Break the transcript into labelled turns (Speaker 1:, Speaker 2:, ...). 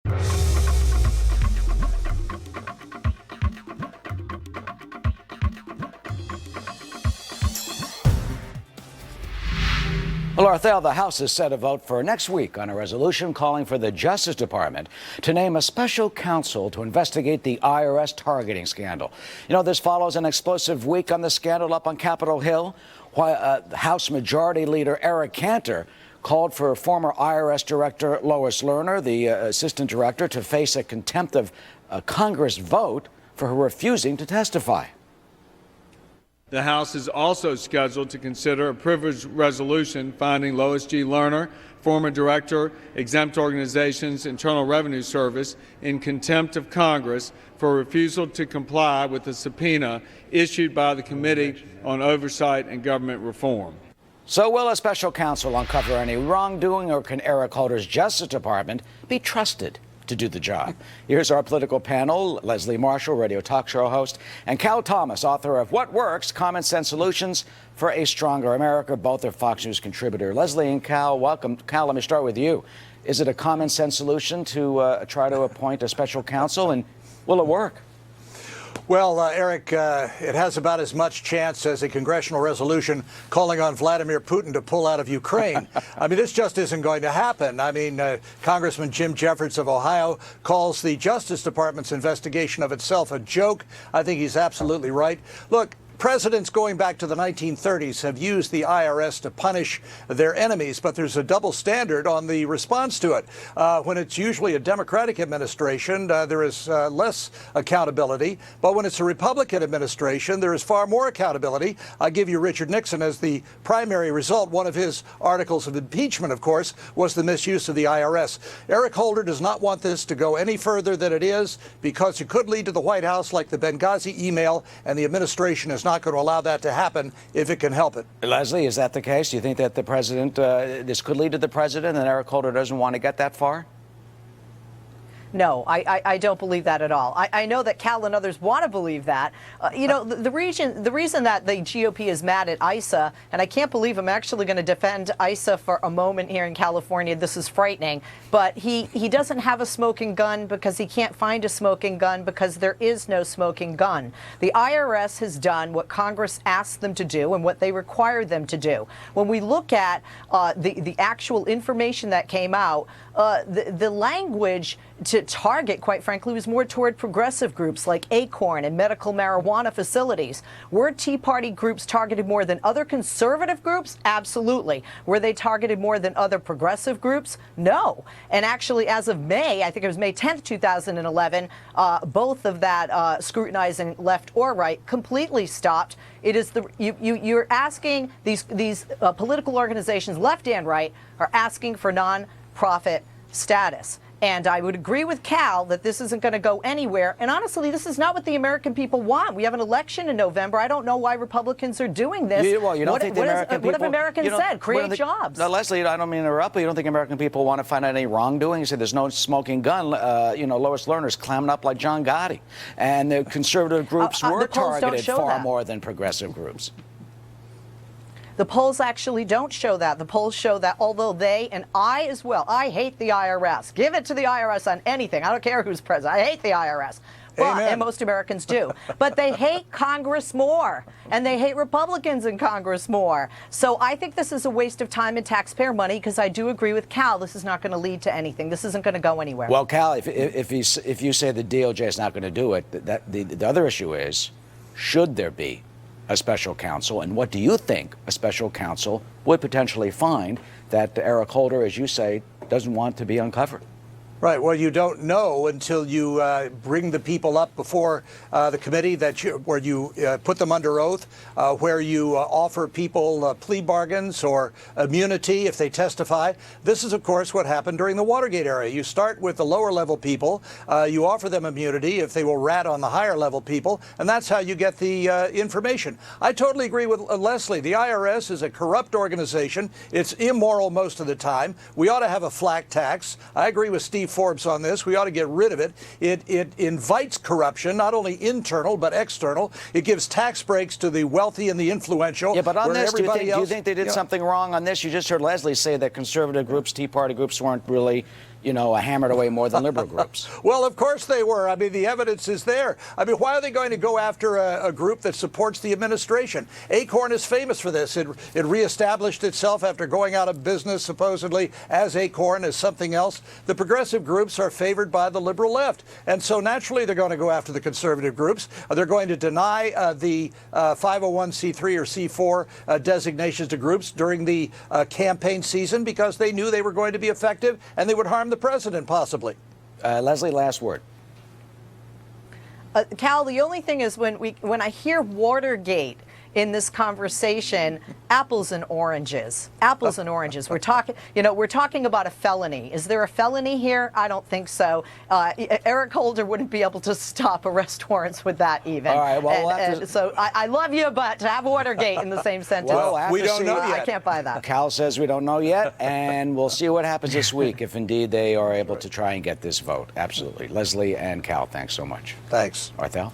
Speaker 1: Well, Arthel, the House is set to vote for next week on a resolution calling for the Justice Department to name a special counsel to investigate the IRS targeting scandal. You know, this follows an explosive week on the scandal up on Capitol Hill, while House Majority Leader Eric Cantor called for former IRS Director Lois Lerner, the Assistant Director, to face a contempt of Congress vote for her refusing to testify.
Speaker 2: The House is also scheduled to consider a privilege resolution finding Lois G. Lerner, former Director, Exempt Organizations, Internal Revenue Service, in contempt of Congress for refusal to comply with the subpoena issued by the Committee on Oversight and Government Reform.
Speaker 1: So will a special counsel uncover any wrongdoing, or can Eric Holder's Justice Department be trusted to do the job? Here's our political panel: Leslie Marshall, radio talk show host, and Cal Thomas, author of What Works? Common Sense Solutions for a Stronger America. Both are Fox News contributor. Leslie and Cal, welcome. Cal, let me start with you. Is it a common sense solution to try to appoint a special counsel, and will it work?
Speaker 3: Well, Eric, it has about as much chance as a congressional resolution calling on Vladimir Putin to pull out of Ukraine. I mean, this just isn't going to happen. I mean, Congressman Jim Jeffords of Ohio calls the Justice Department's investigation of itself a joke. I think he's absolutely right. Look, presidents going back to the 1930s have used the IRS to punish their enemies, but there's a double standard on the response to it. When it's usually a Democratic administration, there is less accountability. But when it's a Republican administration, there is far more accountability. I give you Richard Nixon as the primary result. One of his articles of impeachment, of course, was the misuse of the IRS. Eric Holder does not want this to go any further than it is, because it could lead to the White House like the Benghazi email, and the administration is not going to allow that to happen if it can help it.
Speaker 1: Leslie, is that the case? Do you think that the president, this could lead to the president, and Eric Holder doesn't want to get that far?
Speaker 4: No, I don't believe that at all. I know that Cal and others want to believe that. You know, the reason that the GOP is mad at ISA, and I can't believe I'm actually going to defend ISA for a moment here in California. This is frightening. But he doesn't have a smoking gun because he can't find a smoking gun because there is no smoking gun. The IRS has done what Congress asked them to do and what they required them to do. When we look at the actual information that came out, the language to target, quite frankly, was more toward progressive groups like Acorn and medical marijuana facilities. Were Tea Party groups targeted more than other conservative groups? Absolutely. Were they targeted more than other progressive groups? No. And actually, as of May, I think it was May 10th, 2011, both of that scrutinizing left or right completely stopped. It is you're asking these political organizations, left and right, are asking for non-profit status. And I would agree with Cal that this isn't going to go anywhere. And honestly, this is not what the American people want. We have an election in November. I don't know why Republicans are doing this.
Speaker 1: You don't think the American people...
Speaker 4: What have Americans said? Create jobs.
Speaker 1: No, Leslie, I don't mean to interrupt, but you don't think American people want to find out any wrongdoing? You say there's no smoking gun. You know, Lois Lerner's clamming up like John Gotti. And the conservative groups were targeted far more than progressive groups.
Speaker 4: The polls actually don't show that. The polls show that although they, and I as well, I hate the IRS. Give it to the IRS on anything. I don't care who's president. I hate the IRS. But, and most Americans do. But they hate Congress more, and they hate Republicans in Congress more. So I think this is a waste of time and taxpayer money, because I do agree with Cal. This is not going to lead to anything. This isn't going to go anywhere.
Speaker 1: Well, Cal, if you say the DOJ is not going to do it, the other issue is, should there be a special counsel, and what do you think a special counsel would potentially find that Eric Holder, as you say, doesn't want to be uncovered?
Speaker 3: Right. Well, you don't know until you bring the people up before the committee where you put them under oath, where you offer people plea bargains or immunity if they testify. This is, of course, what happened during the Watergate era. You start with the lower level people. You offer them immunity if they will rat on the higher level people. And that's how you get the information. I totally agree with Leslie. The IRS is a corrupt organization. It's immoral most of the time. We ought to have a flat tax. I agree with Steve Forbes on this. We ought to get rid of it. It invites corruption, not only internal but external. It gives tax breaks to the wealthy and the influential.
Speaker 1: Yeah, but on this, do you think they did something wrong on this? You just heard Leslie say that conservative groups, Tea Party groups, weren't really hammered away more than liberal groups.
Speaker 3: Well, of course they were. I mean, the evidence is there. I mean, why are they going to go after a group that supports the administration? Acorn is famous for this. It reestablished itself after going out of business, supposedly, as Acorn, as something else. The progressive groups are favored by the liberal left. And so naturally, they're going to go after the conservative groups. They're going to deny the 501c3 or C4 designations to groups during the campaign season because they knew they were going to be effective and they would harm the president, possibly.
Speaker 1: Leslie, last word.
Speaker 4: Cal, the only thing is when I hear Watergate in this conversation, apples and oranges. Apples and oranges. We're talking about a felony. Is there a felony here? I don't think so. Eric Holder wouldn't be able to stop arrest warrants with that even.
Speaker 1: All right, well,
Speaker 4: so I love you, but to have Watergate in the same sentence,
Speaker 1: Well,
Speaker 3: we don't know yet.
Speaker 4: I can't buy that.
Speaker 1: Cal says we don't know yet, and we'll see what happens this week if indeed they are able to try and get this vote. Absolutely. Leslie and Cal, thanks so much.
Speaker 3: Thanks.
Speaker 1: Arthel?